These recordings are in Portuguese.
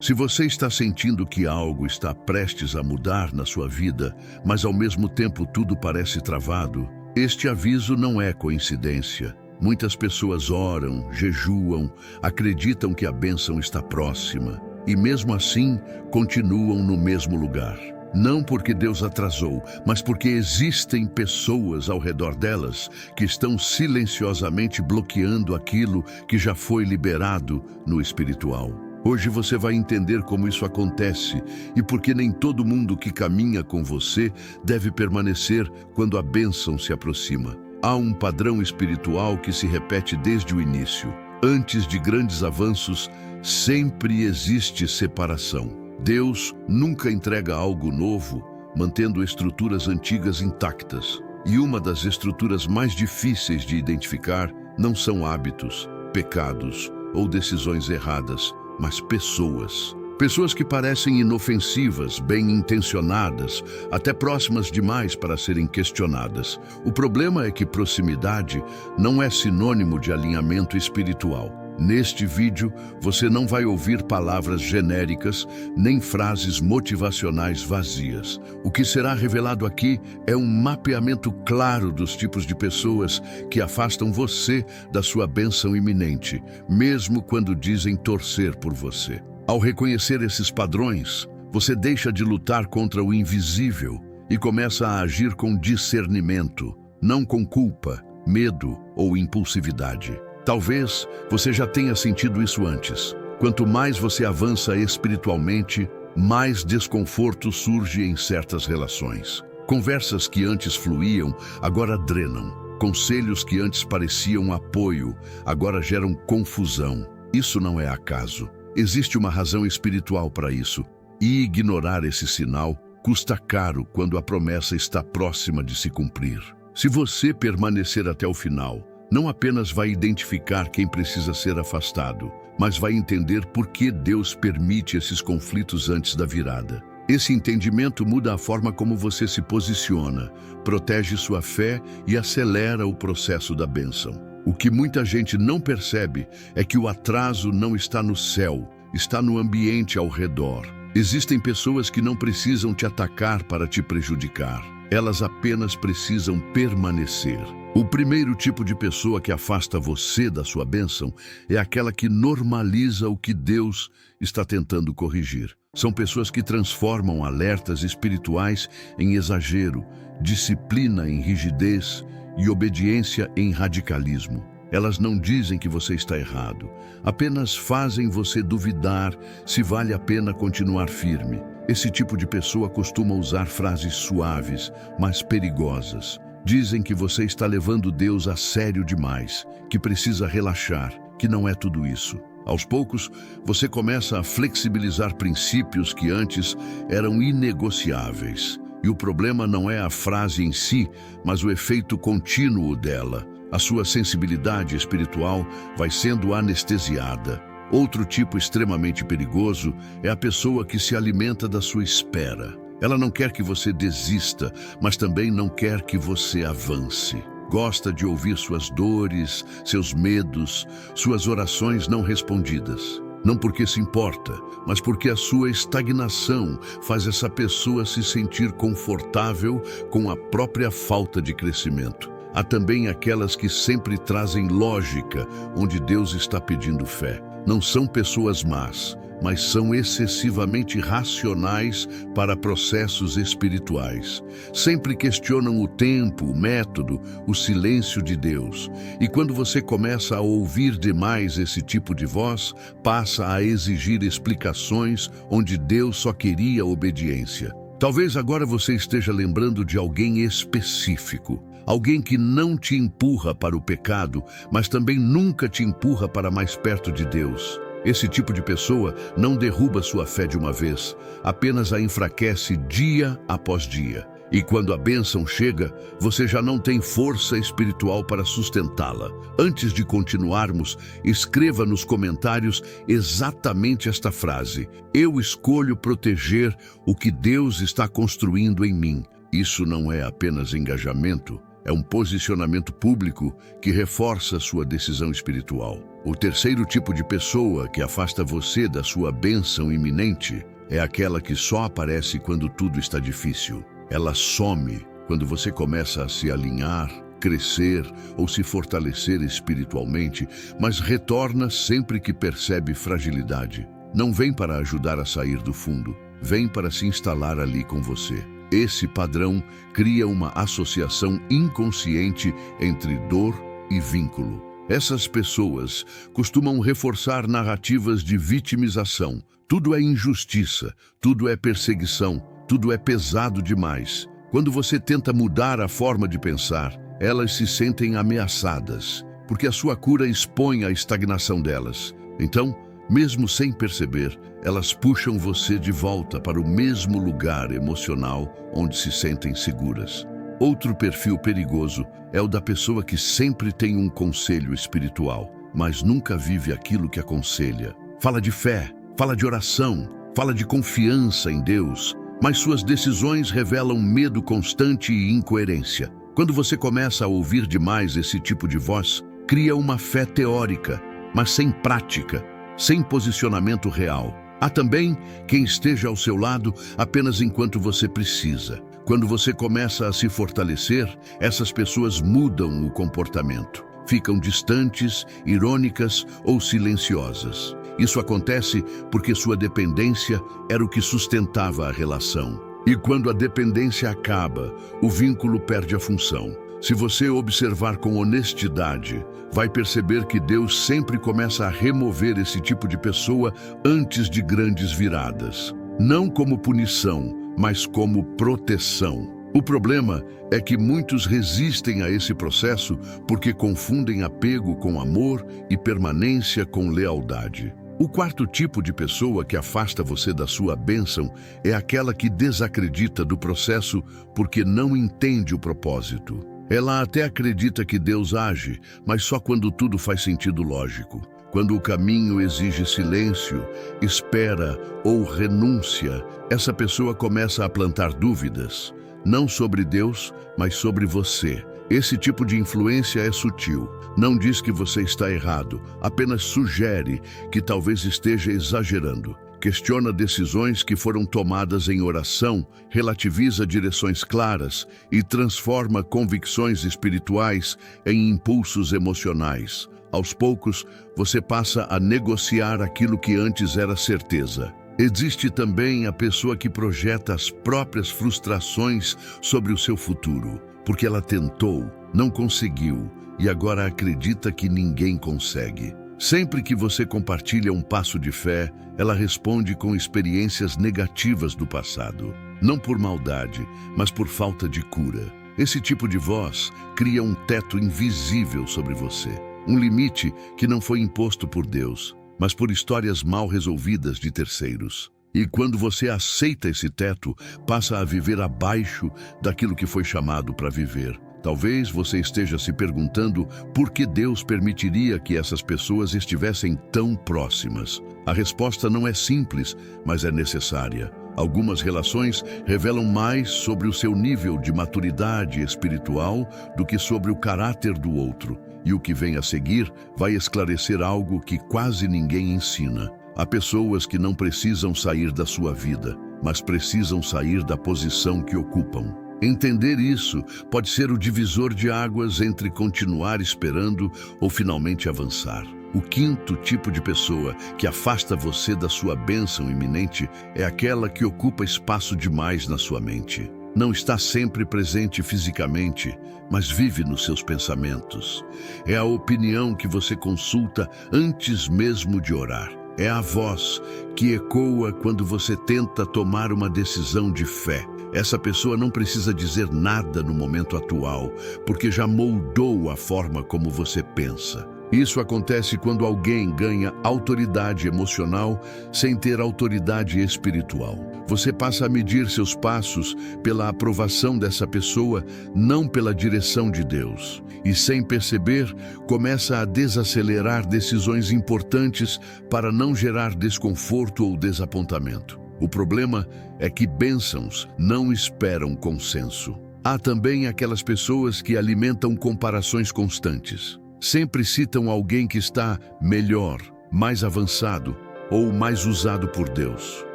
Se você está sentindo que algo está prestes a mudar na sua vida, mas ao mesmo tempo tudo parece travado, este aviso não é coincidência. Muitas pessoas oram, jejuam, acreditam que a bênção está próxima e mesmo assim continuam no mesmo lugar. Não porque Deus atrasou, mas porque existem pessoas ao redor delas que estão silenciosamente bloqueando aquilo que já foi liberado no espiritual. Hoje você vai entender como isso acontece e por que nem todo mundo que caminha com você deve permanecer quando a bênção se aproxima. Há um padrão espiritual que se repete desde o início. Antes de grandes avanços, sempre existe separação. Deus nunca entrega algo novo, mantendo estruturas antigas intactas. E uma das estruturas mais difíceis de identificar não são hábitos, pecados ou decisões erradas, mas pessoas. Pessoas que parecem inofensivas, bem-intencionadas, até próximas demais para serem questionadas. O problema é que proximidade não é sinônimo de alinhamento espiritual. Neste vídeo, você não vai ouvir palavras genéricas, nem frases motivacionais vazias. O que será revelado aqui é um mapeamento claro dos tipos de pessoas que afastam você da sua bênção iminente, mesmo quando dizem torcer por você. Ao reconhecer esses padrões, você deixa de lutar contra o invisível e começa a agir com discernimento, não com culpa, medo ou impulsividade. Talvez você já tenha sentido isso antes. Quanto mais você avança espiritualmente, mais desconforto surge em certas relações. Conversas que antes fluíam, agora drenam. Conselhos que antes pareciam apoio, agora geram confusão. Isso não é acaso. Existe uma razão espiritual para isso. E ignorar esse sinal custa caro quando a promessa está próxima de se cumprir. Se você permanecer até o final, não apenas vai identificar quem precisa ser afastado, mas vai entender por que Deus permite esses conflitos antes da virada. Esse entendimento muda a forma como você se posiciona, protege sua fé e acelera o processo da bênção. O que muita gente não percebe é que o atraso não está no céu, está no ambiente ao redor. Existem pessoas que não precisam te atacar para te prejudicar. Elas apenas precisam permanecer. O primeiro tipo de pessoa que afasta você da sua bênção é aquela que normaliza o que Deus está tentando corrigir. São pessoas que transformam alertas espirituais em exagero, disciplina em rigidez e obediência em radicalismo. Elas não dizem que você está errado, apenas fazem você duvidar se vale a pena continuar firme. Esse tipo de pessoa costuma usar frases suaves, mas perigosas. Dizem que você está levando Deus a sério demais, que precisa relaxar, que não é tudo isso. Aos poucos, você começa a flexibilizar princípios que antes eram inegociáveis. E o problema não é a frase em si, mas o efeito contínuo dela. A sua sensibilidade espiritual vai sendo anestesiada. Outro tipo extremamente perigoso é a pessoa que se alimenta da sua espera. Ela não quer que você desista, mas também não quer que você avance. Gosta de ouvir suas dores, seus medos, suas orações não respondidas. Não porque se importa, mas porque a sua estagnação faz essa pessoa se sentir confortável com a própria falta de crescimento. Há também aquelas que sempre trazem lógica onde Deus está pedindo fé. Não são pessoas más, mas são excessivamente racionais para processos espirituais. Sempre questionam o tempo, o método, o silêncio de Deus. E quando você começa a ouvir demais esse tipo de voz, passa a exigir explicações onde Deus só queria obediência. Talvez agora você esteja lembrando de alguém específico. Alguém que não te empurra para o pecado, mas também nunca te empurra para mais perto de Deus. Esse tipo de pessoa não derruba sua fé de uma vez, apenas a enfraquece dia após dia. E quando a bênção chega, você já não tem força espiritual para sustentá-la. Antes de continuarmos, escreva nos comentários exatamente esta frase: eu escolho proteger o que Deus está construindo em mim. Isso não é apenas engajamento, é um posicionamento público que reforça sua decisão espiritual. O terceiro tipo de pessoa que afasta você da sua bênção iminente é aquela que só aparece quando tudo está difícil. Ela some quando você começa a se alinhar, crescer ou se fortalecer espiritualmente, mas retorna sempre que percebe fragilidade. Não vem para ajudar a sair do fundo, vem para se instalar ali com você. Esse padrão cria uma associação inconsciente entre dor e vínculo. Essas pessoas costumam reforçar narrativas de vitimização. Tudo é injustiça, tudo é perseguição, tudo é pesado demais. Quando você tenta mudar a forma de pensar, elas se sentem ameaçadas, porque a sua cura expõe a estagnação delas. Então, mesmo sem perceber, elas puxam você de volta para o mesmo lugar emocional onde se sentem seguras. Outro perfil perigoso é o da pessoa que sempre tem um conselho espiritual, mas nunca vive aquilo que aconselha. Fala de fé, fala de oração, fala de confiança em Deus, mas suas decisões revelam medo constante e incoerência. Quando você começa a ouvir demais esse tipo de voz, cria uma fé teórica, mas sem prática, sem posicionamento real. Há também quem esteja ao seu lado apenas enquanto você precisa. Quando você começa a se fortalecer, essas pessoas mudam o comportamento. Ficam distantes, irônicas ou silenciosas. Isso acontece porque sua dependência era o que sustentava a relação. E quando a dependência acaba, o vínculo perde a função. Se você observar com honestidade, vai perceber que Deus sempre começa a remover esse tipo de pessoa antes de grandes viradas. Não como punição, mas como proteção. O problema é que muitos resistem a esse processo porque confundem apego com amor e permanência com lealdade. O quarto tipo de pessoa que afasta você da sua bênção é aquela que desacredita do processo porque não entende o propósito. Ela até acredita que Deus age, mas só quando tudo faz sentido lógico. Quando o caminho exige silêncio, espera ou renúncia, essa pessoa começa a plantar dúvidas, não sobre Deus, mas sobre você. Esse tipo de influência é sutil. Não diz que você está errado, apenas sugere que talvez esteja exagerando. Questiona decisões que foram tomadas em oração, relativiza direções claras e transforma convicções espirituais em impulsos emocionais. Aos poucos, você passa a negociar aquilo que antes era certeza. Existe também a pessoa que projeta as próprias frustrações sobre o seu futuro, porque ela tentou, não conseguiu e agora acredita que ninguém consegue. Sempre que você compartilha um passo de fé, ela responde com experiências negativas do passado. Não por maldade, mas por falta de cura. Esse tipo de voz cria um teto invisível sobre você. Um limite que não foi imposto por Deus, mas por histórias mal resolvidas de terceiros. E quando você aceita esse teto, passa a viver abaixo daquilo que foi chamado para viver. Talvez você esteja se perguntando por que Deus permitiria que essas pessoas estivessem tão próximas. A resposta não é simples, mas é necessária. Algumas relações revelam mais sobre o seu nível de maturidade espiritual do que sobre o caráter do outro. E o que vem a seguir vai esclarecer algo que quase ninguém ensina. Há pessoas que não precisam sair da sua vida, mas precisam sair da posição que ocupam. Entender isso pode ser o divisor de águas entre continuar esperando ou finalmente avançar. O quinto tipo de pessoa que afasta você da sua bênção iminente é aquela que ocupa espaço demais na sua mente. Não está sempre presente fisicamente, mas vive nos seus pensamentos. É a opinião que você consulta antes mesmo de orar. É a voz que ecoa quando você tenta tomar uma decisão de fé. Essa pessoa não precisa dizer nada no momento atual, porque já moldou a forma como você pensa. Isso acontece quando alguém ganha autoridade emocional sem ter autoridade espiritual. Você passa a medir seus passos pela aprovação dessa pessoa, não pela direção de Deus. E sem perceber, começa a desacelerar decisões importantes para não gerar desconforto ou desapontamento. O problema é que bênçãos não esperam consenso. Há também aquelas pessoas que alimentam comparações constantes. Sempre citam alguém que está melhor, mais avançado ou mais usado por Deus.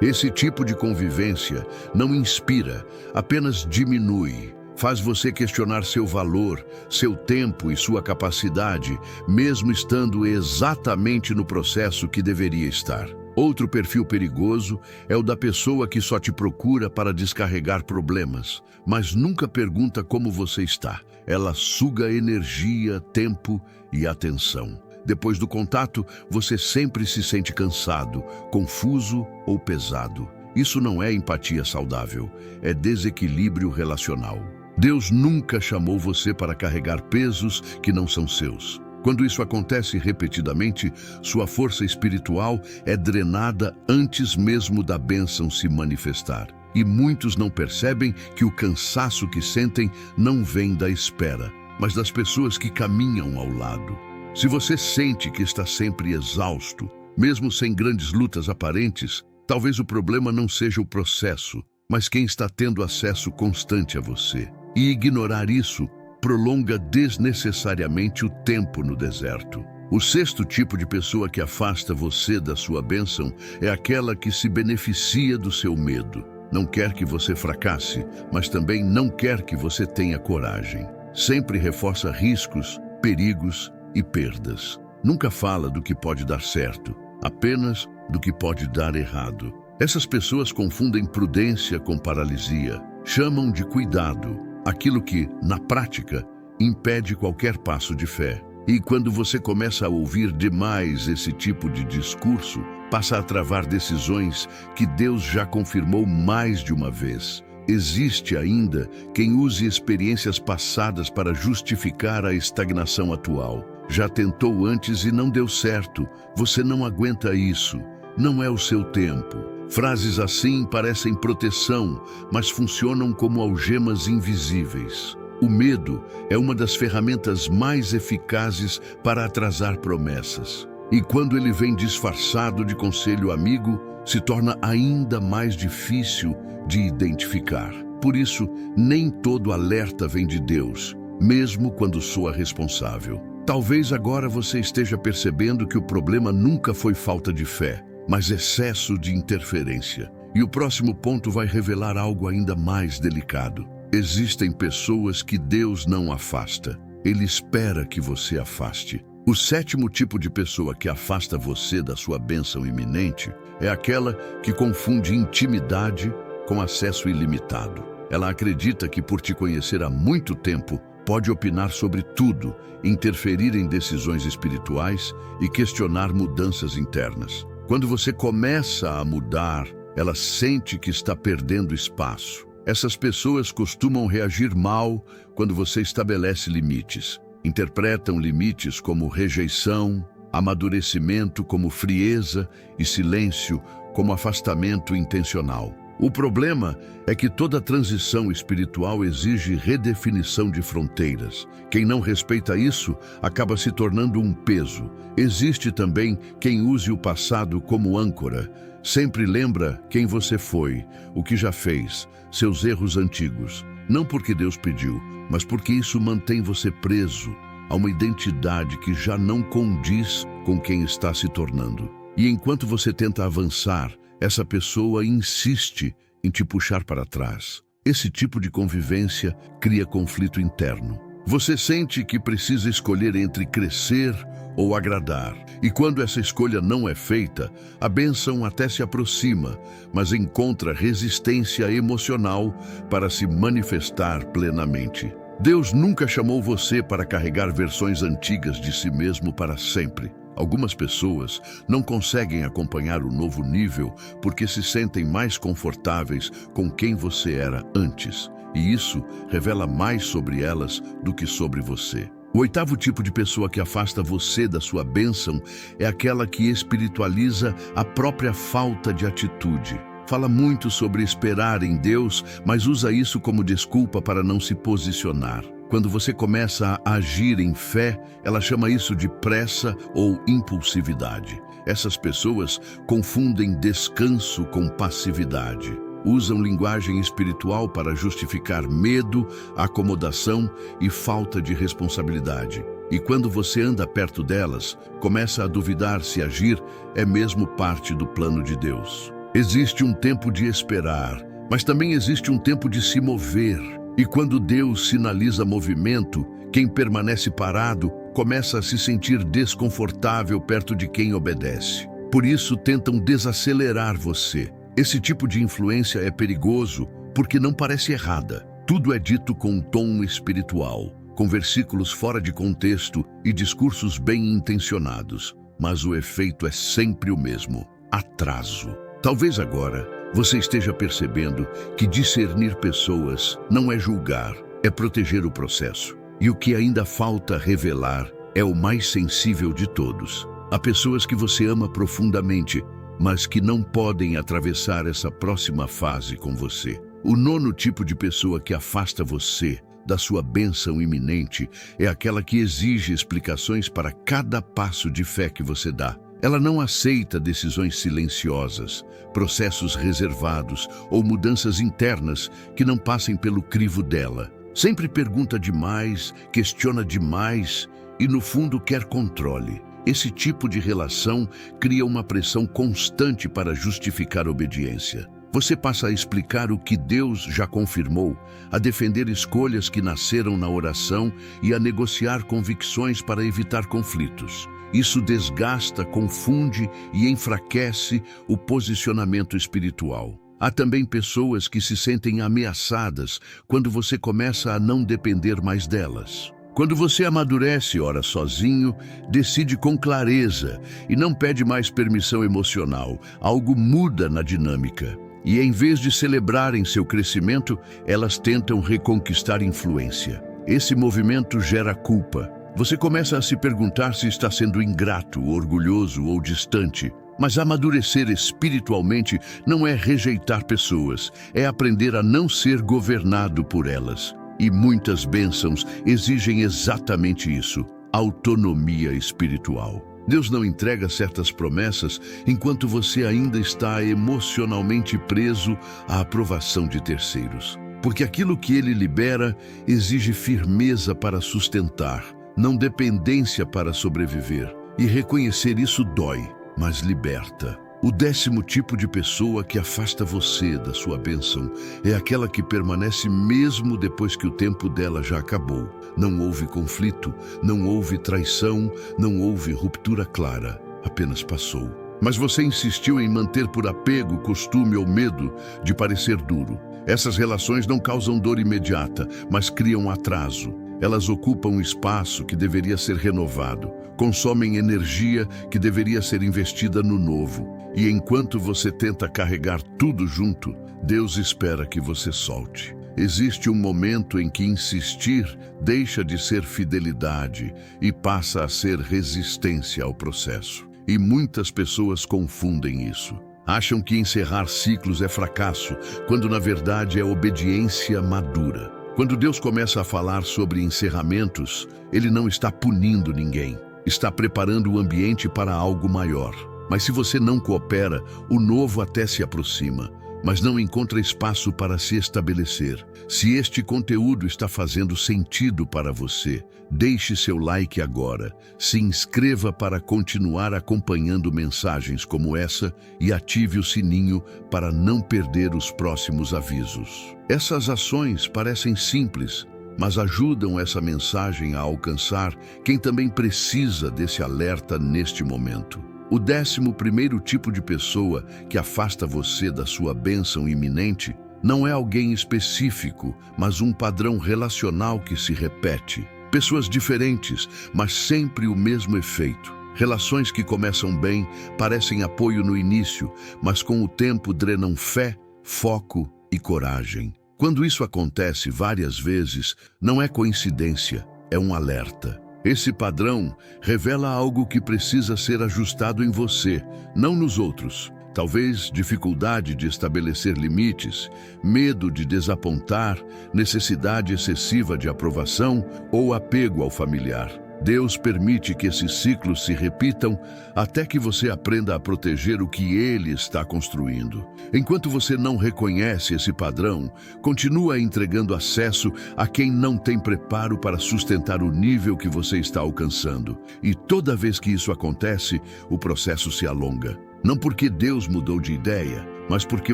Esse tipo de convivência não inspira, apenas diminui. Faz você questionar seu valor, seu tempo e sua capacidade, mesmo estando exatamente no processo que deveria estar. Outro perfil perigoso é o da pessoa que só te procura para descarregar problemas, mas nunca pergunta como você está. Ela suga energia, tempo e atenção. Depois do contato, você sempre se sente cansado, confuso ou pesado. Isso não é empatia saudável, é desequilíbrio relacional. Deus nunca chamou você para carregar pesos que não são seus. Quando isso acontece repetidamente, sua força espiritual é drenada antes mesmo da bênção se manifestar. E muitos não percebem que o cansaço que sentem não vem da espera, mas das pessoas que caminham ao lado. Se você sente que está sempre exausto, mesmo sem grandes lutas aparentes, talvez o problema não seja o processo, mas quem está tendo acesso constante a você. E ignorar isso prolonga desnecessariamente o tempo no deserto. O sexto tipo de pessoa que afasta você da sua bênção é aquela que se beneficia do seu medo. Não quer que você fracasse, mas também não quer que você tenha coragem. Sempre reforça riscos, perigos e perdas. Nunca fala do que pode dar certo, apenas do que pode dar errado. Essas pessoas confundem prudência com paralisia. Chamam de cuidado aquilo que, na prática, impede qualquer passo de fé. E quando você começa a ouvir demais esse tipo de discurso, passa a travar decisões que Deus já confirmou mais de uma vez. Existe ainda quem use experiências passadas para justificar a estagnação atual. Já tentou antes e não deu certo. Você não aguenta isso. Não é o seu tempo. Frases assim parecem proteção, mas funcionam como algemas invisíveis. O medo é uma das ferramentas mais eficazes para atrasar promessas. E quando ele vem disfarçado de conselho amigo, se torna ainda mais difícil de identificar. Por isso, nem todo alerta vem de Deus, mesmo quando soa responsável. Talvez agora você esteja percebendo que o problema nunca foi falta de fé, mas excesso de interferência. E o próximo ponto vai revelar algo ainda mais delicado. Existem pessoas que Deus não afasta. Ele espera que você afaste. O sétimo tipo de pessoa que afasta você da sua bênção iminente é aquela que confunde intimidade com acesso ilimitado. Ela acredita que por te conhecer há muito tempo, pode opinar sobre tudo, interferir em decisões espirituais e questionar mudanças internas. Quando você começa a mudar, ela sente que está perdendo espaço. Essas pessoas costumam reagir mal quando você estabelece limites. Interpretam limites como rejeição, amadurecimento como frieza e silêncio como afastamento intencional. O problema é que toda transição espiritual exige redefinição de fronteiras. Quem não respeita isso acaba se tornando um peso. Existe também quem use o passado como âncora. Sempre lembra quem você foi, o que já fez, seus erros antigos. Não porque Deus pediu, mas porque isso mantém você preso a uma identidade que já não condiz com quem está se tornando. E enquanto você tenta avançar, essa pessoa insiste em te puxar para trás. Esse tipo de convivência cria conflito interno. Você sente que precisa escolher entre crescer ou agradar. E quando essa escolha não é feita, a bênção até se aproxima, mas encontra resistência emocional para se manifestar plenamente. Deus nunca chamou você para carregar versões antigas de si mesmo para sempre. Algumas pessoas não conseguem acompanhar o novo nível porque se sentem mais confortáveis com quem você era antes. E isso revela mais sobre elas do que sobre você. O oitavo tipo de pessoa que afasta você da sua bênção é aquela que espiritualiza a própria falta de atitude. Fala muito sobre esperar em Deus, mas usa isso como desculpa para não se posicionar. Quando você começa a agir em fé, ela chama isso de pressa ou impulsividade. Essas pessoas confundem descanso com passividade. Usam linguagem espiritual para justificar medo, acomodação e falta de responsabilidade. E quando você anda perto delas, começa a duvidar se agir é mesmo parte do plano de Deus. Existe um tempo de esperar, mas também existe um tempo de se mover. E quando Deus sinaliza movimento, quem permanece parado começa a se sentir desconfortável perto de quem obedece. Por isso tentam desacelerar você. Esse tipo de influência é perigoso porque não parece errada. Tudo é dito com um tom espiritual, com versículos fora de contexto e discursos bem intencionados. Mas o efeito é sempre o mesmo: atraso. Talvez agora você esteja percebendo que discernir pessoas não é julgar, é proteger o processo. E o que ainda falta revelar é o mais sensível de todos. Há pessoas que você ama profundamente, mas que não podem atravessar essa próxima fase com você. O nono tipo de pessoa que afasta você da sua bênção iminente é aquela que exige explicações para cada passo de fé que você dá. Ela não aceita decisões silenciosas, processos reservados ou mudanças internas que não passem pelo crivo dela. Sempre pergunta demais, questiona demais e, no fundo, quer controle. Esse tipo de relação cria uma pressão constante para justificar obediência. Você passa a explicar o que Deus já confirmou, a defender escolhas que nasceram na oração e a negociar convicções para evitar conflitos. Isso desgasta, confunde e enfraquece o posicionamento espiritual. Há também pessoas que se sentem ameaçadas quando você começa a não depender mais delas. Quando você amadurece, ora sozinho, decide com clareza e não pede mais permissão emocional, algo muda na dinâmica. E em vez de celebrarem seu crescimento, elas tentam reconquistar influência. Esse movimento gera culpa. Você começa a se perguntar se está sendo ingrato, orgulhoso ou distante. Mas amadurecer espiritualmente não é rejeitar pessoas, é aprender a não ser governado por elas. E muitas bênçãos exigem exatamente isso: autonomia espiritual. Deus não entrega certas promessas enquanto você ainda está emocionalmente preso à aprovação de terceiros. Porque aquilo que Ele libera exige firmeza para sustentar, não dependência para sobreviver. E reconhecer isso dói, mas liberta. O 10º tipo de pessoa que afasta você da sua bênção é aquela que permanece mesmo depois que o tempo dela já acabou. Não houve conflito, não houve traição, não houve ruptura clara, apenas passou. Mas você insistiu em manter por apego, costume ou medo de parecer duro. Essas relações não causam dor imediata, mas criam atraso. Elas ocupam espaço que deveria ser renovado, consomem energia que deveria ser investida no novo. E enquanto você tenta carregar tudo junto, Deus espera que você solte. Existe um momento em que insistir deixa de ser fidelidade e passa a ser resistência ao processo. E muitas pessoas confundem isso. Acham que encerrar ciclos é fracasso, quando na verdade é obediência madura. Quando Deus começa a falar sobre encerramentos, Ele não está punindo ninguém. Está preparando o ambiente para algo maior. Mas se você não coopera, o novo até se aproxima, mas não encontra espaço para se estabelecer. Se este conteúdo está fazendo sentido para você, deixe seu like agora, se inscreva para continuar acompanhando mensagens como essa e ative o sininho para não perder os próximos avisos. Essas ações parecem simples, mas ajudam essa mensagem a alcançar quem também precisa desse alerta neste momento. O 11º tipo de pessoa que afasta você da sua bênção iminente não é alguém específico, mas um padrão relacional que se repete. Pessoas diferentes, mas sempre o mesmo efeito. Relações que começam bem, parecem apoio no início, mas com o tempo drenam fé, foco e coragem. Quando isso acontece várias vezes, não é coincidência, é um alerta. Esse padrão revela algo que precisa ser ajustado em você, não nos outros. Talvez dificuldade de estabelecer limites, medo de desapontar, necessidade excessiva de aprovação ou apego ao familiar. Deus permite que esses ciclos se repitam até que você aprenda a proteger o que Ele está construindo. Enquanto você não reconhece esse padrão, continua entregando acesso a quem não tem preparo para sustentar o nível que você está alcançando. E toda vez que isso acontece, o processo se alonga. Não porque Deus mudou de ideia, mas porque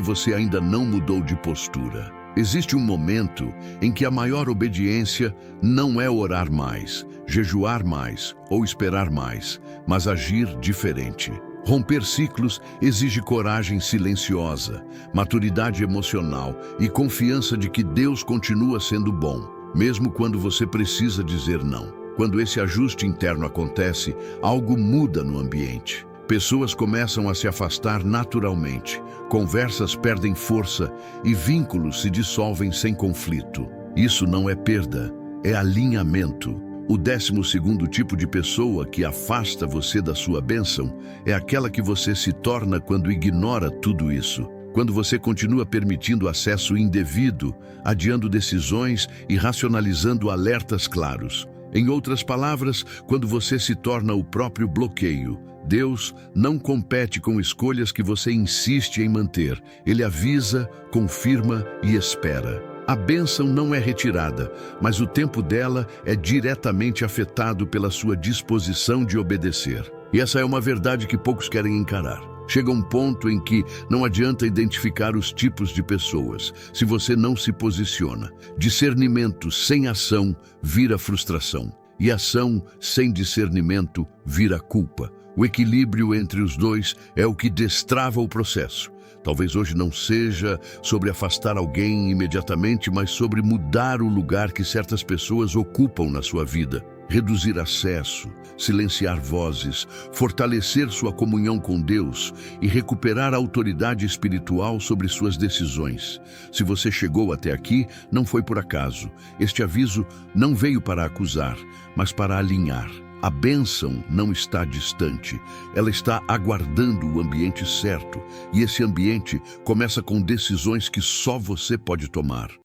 você ainda não mudou de postura. Existe um momento em que a maior obediência não é orar mais, jejuar mais ou esperar mais, mas agir diferente. Romper ciclos exige coragem silenciosa, maturidade emocional e confiança de que Deus continua sendo bom, mesmo quando você precisa dizer não. Quando esse ajuste interno acontece, algo muda no ambiente. Pessoas começam a se afastar naturalmente, conversas perdem força e vínculos se dissolvem sem conflito. Isso não é perda, é alinhamento. O 12º tipo de pessoa que afasta você da sua bênção é aquela que você se torna quando ignora tudo isso. Quando você continua permitindo acesso indevido, adiando decisões e racionalizando alertas claros. Em outras palavras, quando você se torna o próprio bloqueio. Deus não compete com escolhas que você insiste em manter. Ele avisa, confirma e espera. A bênção não é retirada, mas o tempo dela é diretamente afetado pela sua disposição de obedecer. E essa é uma verdade que poucos querem encarar. Chega um ponto em que não adianta identificar os tipos de pessoas, se você não se posiciona. Discernimento sem ação vira frustração, e ação sem discernimento vira culpa. O equilíbrio entre os dois é o que destrava o processo. Talvez hoje não seja sobre afastar alguém imediatamente, mas sobre mudar o lugar que certas pessoas ocupam na sua vida. Reduzir acesso, silenciar vozes, fortalecer sua comunhão com Deus e recuperar a autoridade espiritual sobre suas decisões. Se você chegou até aqui, não foi por acaso. Este aviso não veio para acusar, mas para alinhar. A bênção não está distante, ela está aguardando o ambiente certo, e esse ambiente começa com decisões que só você pode tomar.